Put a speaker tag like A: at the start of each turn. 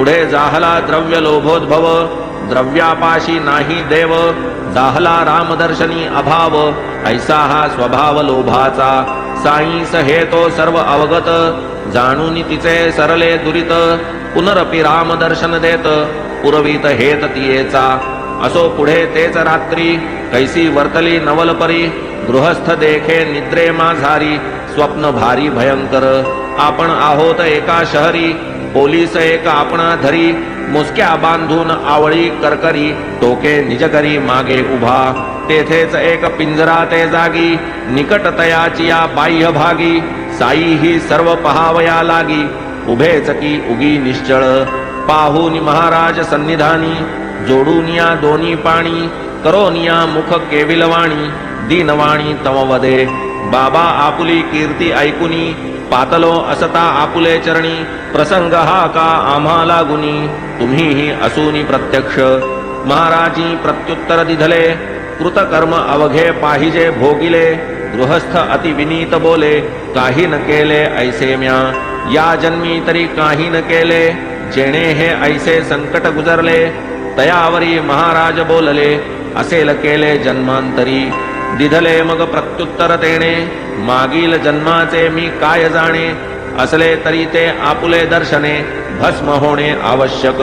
A: पुढे जाहला द्रव्य लोभोद्भव, द्रव्यापाशी नाही देव, जाहला रामदर्शनी अभाव, ऐसा हा स्वभाव लोभाचा, साईस हे तो सर्व अवगत, जाणून तिचे सरले दुरित, पुनरपि रामदर्शन देत, पुरवित हेत तियेचा, असो पुढे तेच रात्री, कैसी वर्तली नवलपरी, गृहस्थ देखे निद्रे माझारी, स्वप्न भारी भयंकर, आपण आहोत एका शहरी, पोलीस एक आपणा धरी, मुसक्या बांधून आवळी करकरी, टोके निजकरी मागे उभा, तेथेच एक पिंजरा ते जागी, निकट तयाची या बाह्य भागी, साई ही सर्व पहावया लागी, उभेच की उगी निश्चळ, पाहूनी महाराज सन्निधानी, जोडून या दोन्ही पाणी, करोनिया मुख केविलवाणी, दीनवाणी तमवदे, बाबा आपुली कीर्ती ऐकुनी, पातलो असता आपुले चरणी, प्रसंग हा का आम्हाला गुणी, तुम्हीही असूनी प्रत्यक्ष, महाराजी प्रत्युत्तर दिधले, कृतकर्म अवघे पाहिजे भोगिले, गृहस्थ अति विनीत बोले, काही न केले ऐसे म्या, या जन्मी तरी काही न केले, जेणे हे ऐसे संकट गुजरले, तयावरी महाराज बोलले, असेल केले जन्मांतरी, दिधले मग प्रत्युत्तर तेणे, मागील जन्माचे मी काय जाणे, असले तरी ते आपुले दर्शने, भस्म होणे आवश्यक,